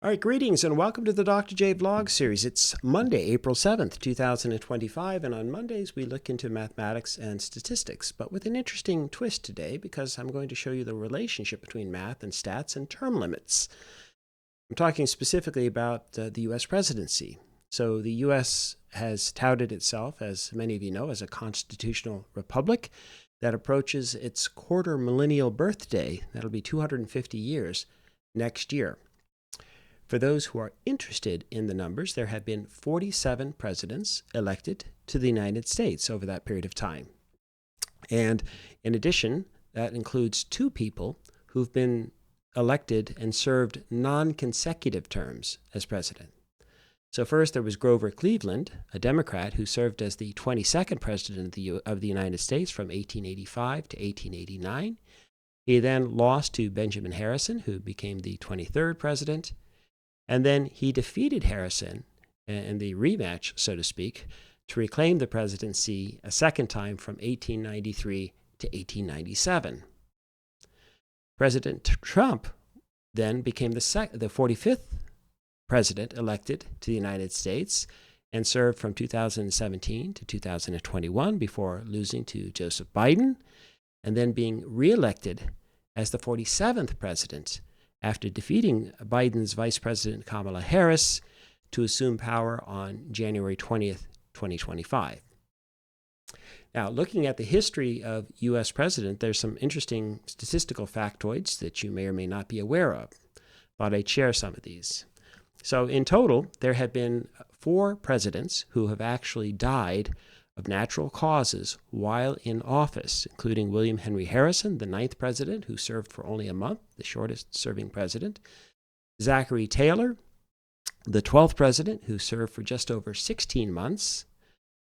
All right, greetings and welcome to the Dr. J Vlog series. It's Monday, April 7th, 2025, and on Mondays we look into mathematics and statistics, but with an interesting twist today because I'm going to show you the relationship between math and stats and term limits. I'm talking specifically about the U.S. presidency. So the U.S. has touted itself, as many of you know, as a constitutional republic that approaches its quarter millennial birthday. That'll be 250 years next year. For those who are interested in the numbers, there have been 47 presidents elected to the United States over that period of time. And in addition, that includes two people who've been elected and served non-consecutive terms as president. So first there was Grover Cleveland, a Democrat who served as the 22nd president of the United States from 1885 to 1889. He then lost to Benjamin Harrison, who became the 23rd president. And then he defeated Harrison in the rematch, so to speak, to reclaim the presidency a second time from 1893 to 1897. President Trump then became the 45th president elected to the United States and served from 2017 to 2021 before losing to Joseph Biden and then being reelected as the 47th president after defeating Biden's Vice President Kamala Harris to assume power on January 20th, 2025. Now, looking at the history of U.S. president, there's some interesting statistical factoids that you may or may not be aware of. Thought I'd share some of these. So in total, there have been 4 presidents who have actually died of natural causes while in office, including William Henry Harrison, the 9th president, who served for only a month, the shortest serving president. Zachary Taylor, the 12th president, who served for just over 16 months.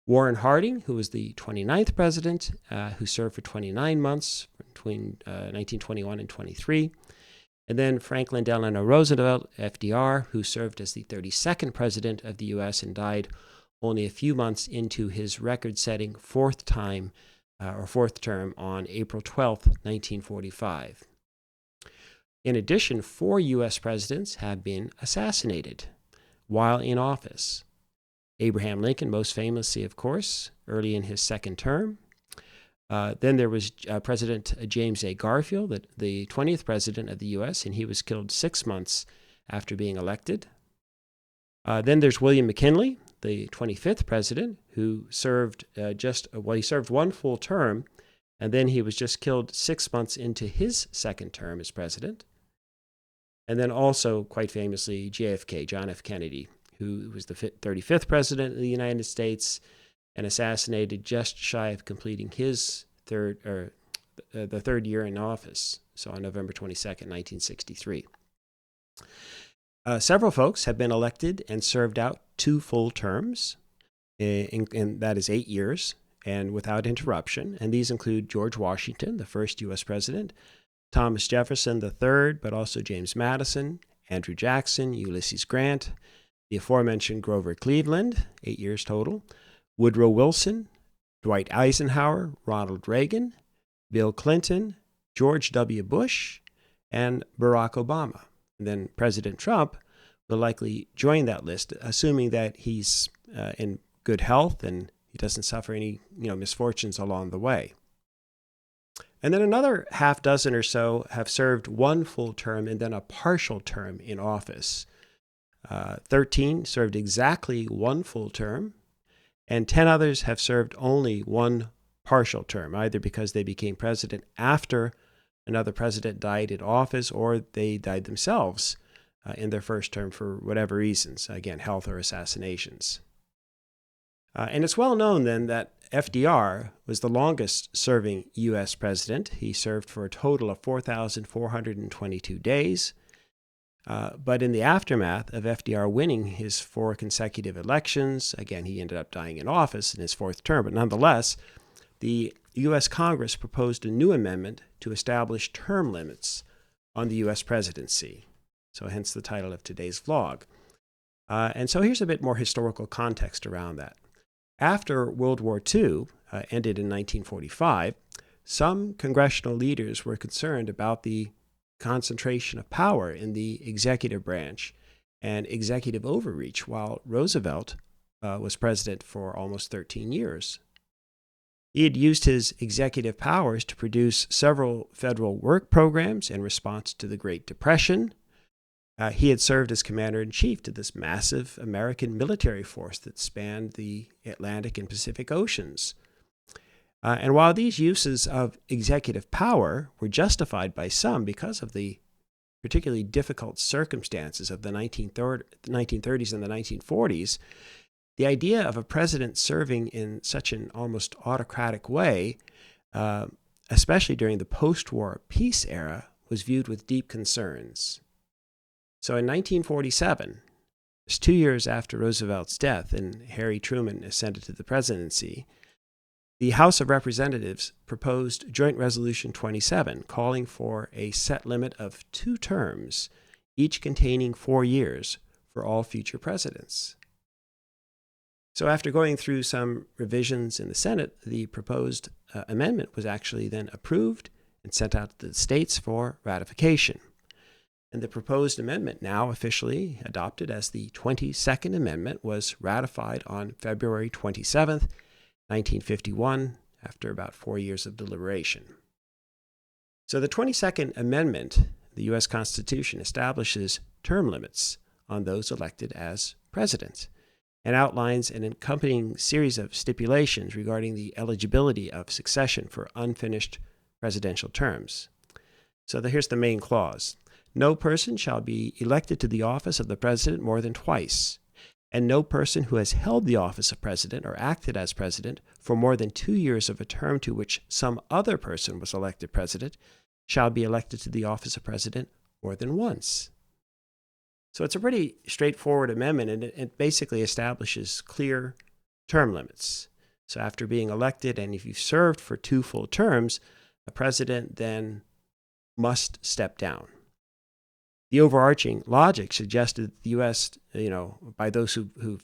Warren Harding, who was the 29th president, who served for 29 months between 1921 and 23. And then Franklin Delano Roosevelt, FDR, who served as the 32nd president of the U.S. and died only a few months into his record-setting fourth term on April 12, 1945. In addition, 4 U.S. presidents have been assassinated while in office. Abraham Lincoln, most famously, of course, early in his second term. Then there was President James A. Garfield, the 20th president of the U.S., and he was killed 6 months after being elected. Then there's William McKinley, the 25th president, who served he served 1 full term, and then he was just killed 6 months into his second term as president. And then also, quite famously, JFK, John F. Kennedy, who was the 35th president of the United States and assassinated just shy of completing his the third year in office, so on November 22nd, 1963. Several folks have been elected and served out 2 full terms, and that is 8 years, and without interruption. And these include George Washington, the first U.S. president, Thomas Jefferson, the third, but also James Madison, Andrew Jackson, Ulysses Grant, the aforementioned Grover Cleveland, 8 years total, Woodrow Wilson, Dwight Eisenhower, Ronald Reagan, Bill Clinton, George W. Bush, and Barack Obama. And then President Trump will likely join that list, assuming that he's in good health and he doesn't suffer any misfortunes along the way. And then another half dozen or so have served 1 full term and then a partial term in office. 13 served exactly 1 full term, and 10 others have served only 1 partial term, either because they became president after another president died in office or they died themselves in their first term for whatever reasons, again, health or assassinations. And it's well known then that FDR was the longest serving U.S. president. He served for a total of 4,422 days. But in the aftermath of FDR winning his 4 consecutive elections, again, he ended up dying in office in his 4th term, but nonetheless, the U.S. Congress proposed a new amendment to establish term limits on the U.S. presidency. So hence the title of today's vlog. And so here's a bit more historical context around that. After World War II ended in 1945, some congressional leaders were concerned about the concentration of power in the executive branch and executive overreach, while Roosevelt was president for almost 13 years. He had used his executive powers to produce several federal work programs in response to the Great Depression. He had served as commander-in-chief to this massive American military force that spanned the Atlantic and Pacific Oceans. And while these uses of executive power were justified by some because of the particularly difficult circumstances of the 1930s and the 1940s, the idea of a president serving in such an almost autocratic way, especially during the post-war peace era, was viewed with deep concerns. So in 1947, just 2 years after Roosevelt's death and Harry Truman ascended to the presidency, the House of Representatives proposed Joint Resolution 27, calling for a set limit of 2 terms, each containing 4 years, for all future presidents. So after going through some revisions in the Senate, the proposed amendment was actually then approved and sent out to the states for ratification. And the proposed amendment, now officially adopted as the 22nd Amendment, was ratified on February 27th, 1951, after about 4 years of deliberation. So the 22nd Amendment, the U.S. Constitution, establishes term limits on those elected as president and outlines an accompanying series of stipulations regarding the eligibility of succession for unfinished presidential terms. So here's the main clause. No person shall be elected to the office of the president more than twice, and no person who has held the office of president or acted as president for more than 2 years of a term to which some other person was elected president shall be elected to the office of president more than once. So it's a pretty straightforward amendment, and it basically establishes clear term limits. So after being elected, and if you've served for 2 full terms, a president then must step down. The overarching logic suggested that the U.S., by those who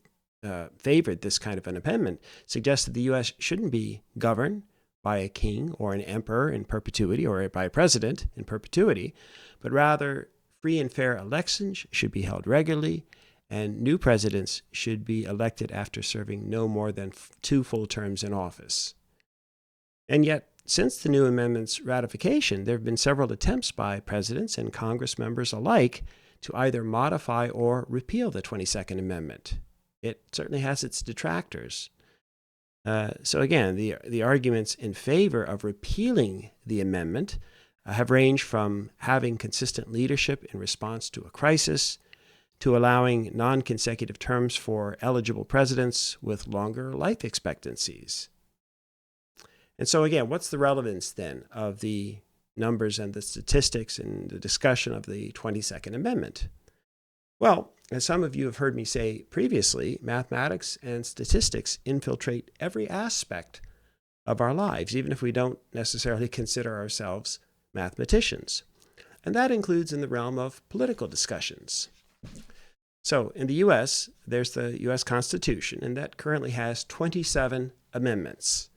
favored this kind of an amendment, suggested the U.S. shouldn't be governed by a king or an emperor in perpetuity or by a president in perpetuity, but rather free and fair elections should be held regularly, and new presidents should be elected after serving no more than 2 full terms in office. And yet, since the new amendment's ratification, there have been several attempts by presidents and Congress members alike to either modify or repeal the 22nd Amendment. It certainly has its detractors. So again, the arguments in favor of repealing the amendment have ranged from having consistent leadership in response to a crisis to allowing non-consecutive terms for eligible presidents with longer life expectancies. And so again, what's the relevance then of the numbers and the statistics and the discussion of the 22nd Amendment? Well, as some of you have heard me say previously, mathematics and statistics infiltrate every aspect of our lives, even if we don't necessarily consider ourselves mathematicians. And that includes in the realm of political discussions. So in the U.S., there's the U.S. Constitution, and that currently has 27 amendments.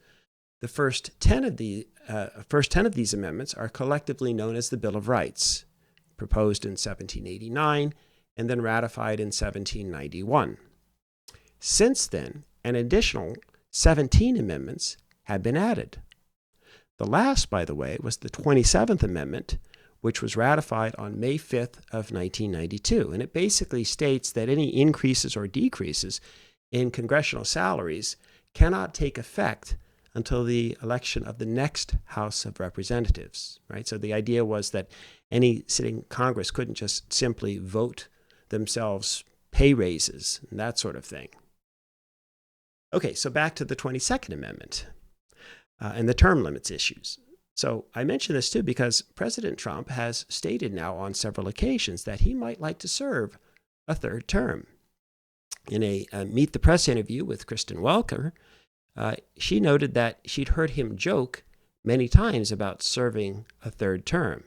The first 10 of these amendments are collectively known as the Bill of Rights, proposed in 1789 and then ratified in 1791. Since then, an additional 17 amendments have been added. The last, by the way, was the 27th Amendment, which was ratified on May 5th of 1992. And it basically states that any increases or decreases in congressional salaries cannot take effect until the election of the next House of Representatives, right? So the idea was that any sitting Congress couldn't just simply vote themselves pay raises and that sort of thing. Okay, so back to the 22nd Amendment and the term limits issues. So I mention this too because President Trump has stated now on several occasions that he might like to serve a 3rd term. In a Meet the Press interview with Kristen Welker, she noted that she'd heard him joke many times about serving a 3rd term.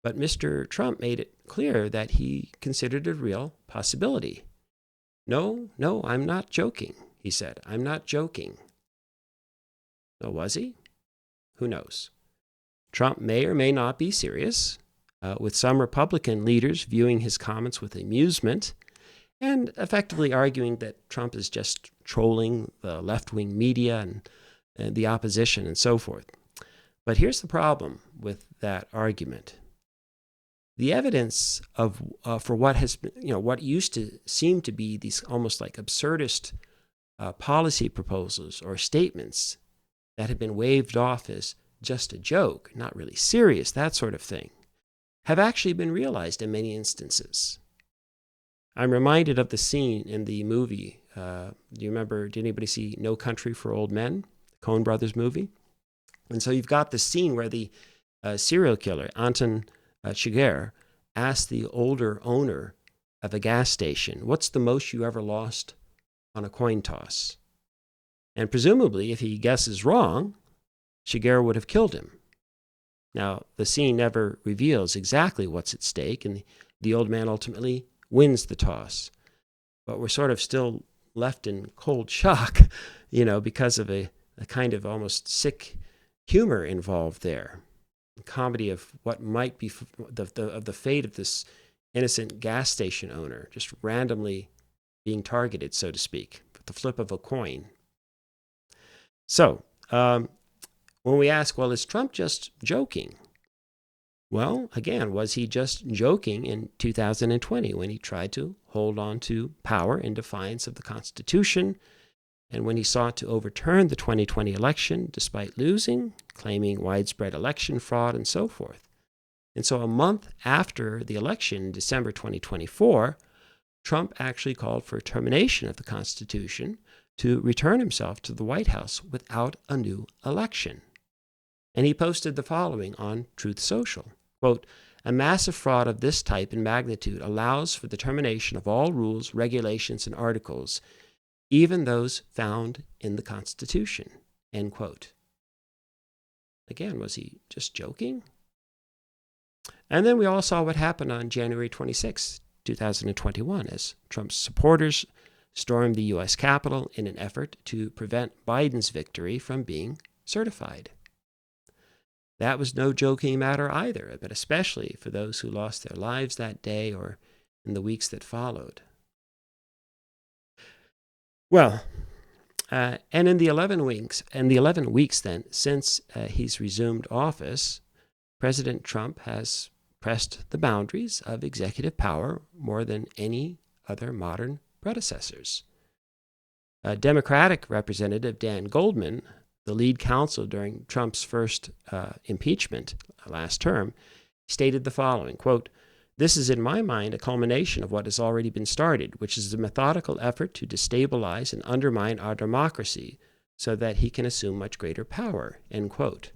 But Mr. Trump made it clear that he considered it a real possibility. No, I'm not joking, he said. I'm not joking. Oh, was he? Who knows? Trump may or may not be serious. with some Republican leaders viewing his comments with amusement and effectively arguing that Trump is just trolling the left-wing media and the opposition and so forth. But here's the problem with that argument. The evidence of for what has been, what used to seem to be these almost like absurdist policy proposals or statements that have been waved off as just a joke, not really serious, that sort of thing, have actually been realized in many instances. I'm reminded of the scene in the movie. Do you remember, did anybody see No Country for Old Men, the Coen Brothers movie? And so you've got the scene where the serial killer, Anton Chigurh, asked the older owner of a gas station, "What's the most you ever lost on a coin toss?" And presumably, if he guesses wrong, Chigurh would have killed him. Now, the scene never reveals exactly what's at stake, and the old man ultimately wins the toss. But we're sort of still left in cold shock, because of a kind of almost sick humor involved there. A comedy of what might be the fate of this innocent gas station owner, just randomly being targeted, so to speak, with the flip of a coin. So, when we ask, well, is Trump just joking? Well, again, was he just joking in 2020 when he tried to hold on to power in defiance of the Constitution, and when he sought to overturn the 2020 election despite losing, claiming widespread election fraud and so forth? And so a month after the election in December 2024, Trump actually called for a termination of the Constitution to return himself to the White House without a new election. And he posted the following on Truth Social, quote, "A massive fraud of this type and magnitude allows for the termination of all rules, regulations, and articles, even those found in the Constitution," end quote. Again, was he just joking? And then we all saw what happened on January 26, 2021, as Trump's supporters stormed the U.S. Capitol in an effort to prevent Biden's victory from being certified. That was no joking matter either, but especially for those who lost their lives that day or in the weeks that followed. Well, and in the 11 weeks then since he's resumed office, President Trump has pressed the boundaries of executive power more than any other modern predecessors. Democratic Representative Dan Goldman, the lead counsel during Trump's first impeachment last term, stated the following, quote, "This is in my mind a culmination of what has already been started, which is a methodical effort to destabilize and undermine our democracy so that he can assume much greater power," end quote.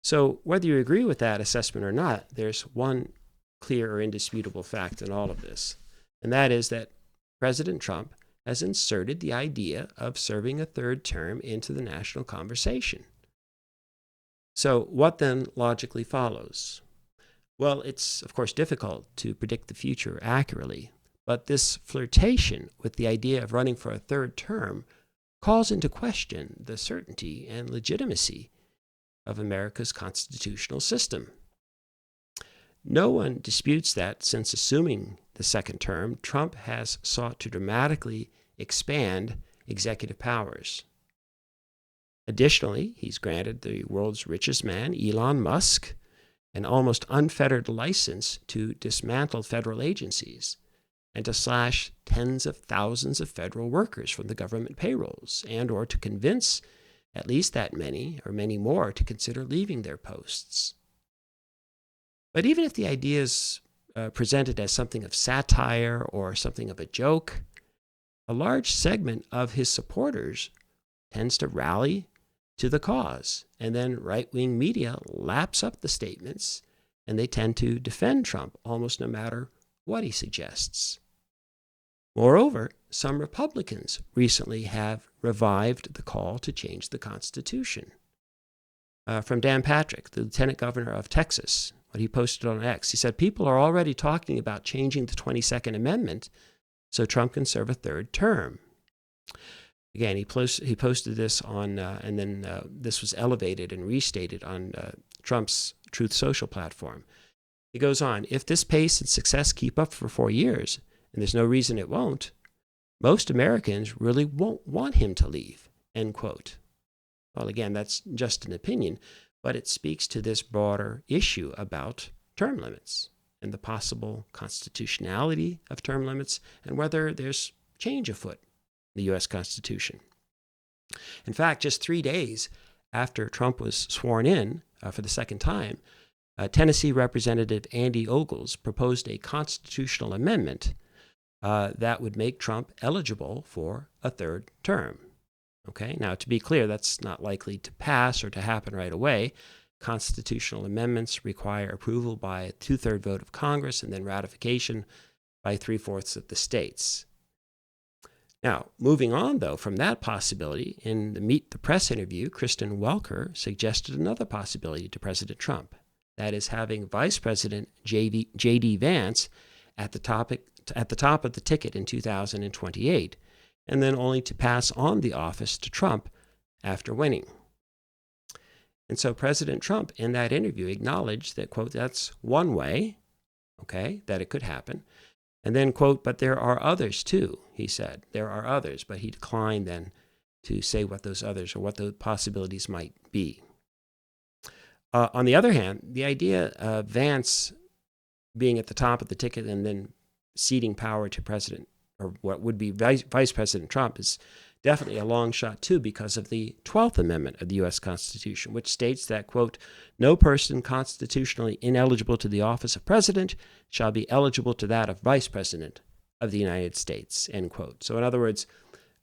So whether you agree with that assessment or not, there's one clear or indisputable fact in all of this, and that is that President Trump has inserted the idea of serving a third term into the national conversation. So what then logically follows? Well, it's of course difficult to predict the future accurately, but this flirtation with the idea of running for a third term calls into question the certainty and legitimacy of America's constitutional system. No one disputes that since assuming the second term, Trump has sought to dramatically expand executive powers. Additionally, he's granted the world's richest man, Elon Musk, an almost unfettered license to dismantle federal agencies and to slash tens of thousands of federal workers from the government payrolls, and or to convince at least that many or many more to consider leaving their posts. But even if the idea is presented as something of satire or something of a joke, a large segment of his supporters tends to rally to the cause, and then right-wing media laps up the statements, and they tend to defend Trump almost no matter what he suggests. Moreover, some Republicans recently have revived the call to change the Constitution. From Dan Patrick, the Lieutenant Governor of Texas, what he posted on X, he said, "People are already talking about changing the 22nd Amendment so Trump can serve a third term." Again, he posted this on, and then this was elevated and restated on Trump's Truth Social platform. He goes on, if this pace and success keep up for 4 years, and there's no reason it won't, most Americans really won't want him to leave, end quote. Well, again, that's just an opinion, but it speaks to this broader issue about term limits and the possible constitutionality of term limits and whether there's change afoot in the U.S. Constitution. In fact, just 3 days after Trump was sworn in for the second time, Tennessee Representative Andy Ogles proposed a constitutional amendment that would make Trump eligible for a third term. Okay, now to be clear, that's not likely to pass or to happen right away. Constitutional amendments require approval by a 2/3 vote of Congress and then ratification by 3/4 of the states. Now, moving on, though, from that possibility, in the Meet the Press interview, Kristen Welker suggested another possibility to President Trump. That is having Vice President J.D. Vance at the top of the ticket in 2028, and then only to pass on the office to Trump after winning. And so President Trump, in that interview, acknowledged that, quote, that's one way, okay, that it could happen. And then, quote, but there are others too, he said. There are others, but he declined then to say what those others or what the possibilities might be. On the other hand, the idea of Vance being at the top of the ticket and then ceding power to President, or what would be Vice President Trump, is definitely a long shot too, because of the 12th Amendment of the U.S. Constitution, which states that, quote, no person constitutionally ineligible to the office of president shall be eligible to that of Vice President of the United States, end quote. So in other words,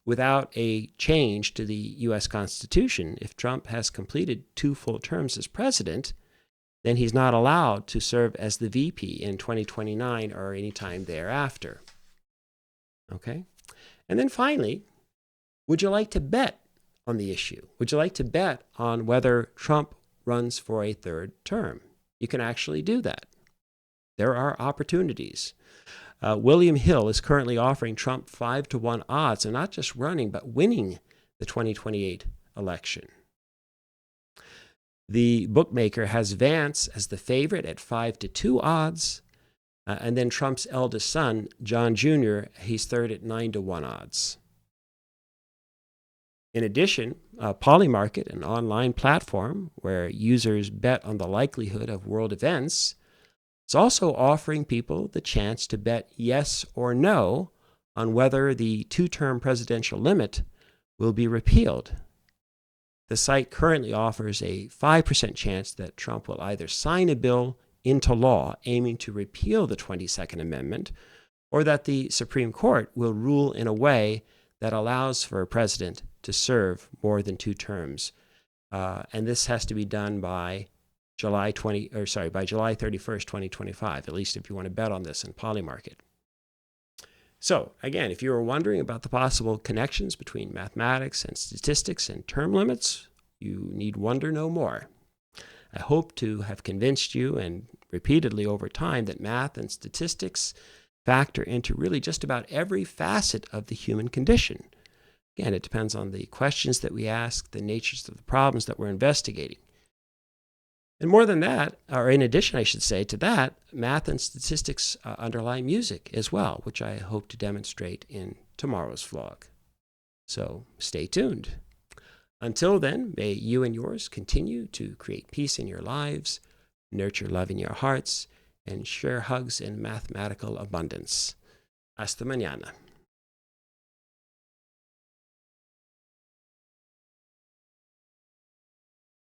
without a change to the U.S. Constitution, if Trump has completed 2 full terms as president, then he's not allowed to serve as the VP in 2029 or any time thereafter. Okay? And then finally, would you like to bet on the issue? Would you like to bet on whether Trump runs for a third term? You can actually do that. There are opportunities. William Hill is currently offering Trump 5-1 odds, and not just running, but winning the 2028 election. The bookmaker has Vance as the favorite at 5-2 odds, and then Trump's eldest son, John Jr., he's third at 9-1 odds. In addition, Polymarket, an online platform where users bet on the likelihood of world events, is also offering people the chance to bet yes or no on whether the 2-term presidential limit will be repealed. The site currently offers a 5% chance that Trump will either sign a bill into law aiming to repeal the 22nd Amendment, or that the Supreme Court will rule in a way that allows for a president to serve more than 2 terms. And this has to be done by July 31st, 2025, at least if you want to bet on this in Polymarket. So, again, if you were wondering about the possible connections between mathematics and statistics and term limits, you need wonder no more. I hope to have convinced you, and repeatedly over time, that math and statistics factor into really just about every facet of the human condition. Again, it depends on the questions that we ask, the natures of the problems that we're investigating. And more than that, or in addition, I should say, to that, math and statistics underlie music as well, which I hope to demonstrate in tomorrow's vlog. So stay tuned. Until then, may you and yours continue to create peace in your lives, nurture love in your hearts, and share hugs in mathematical abundance. Hasta mañana.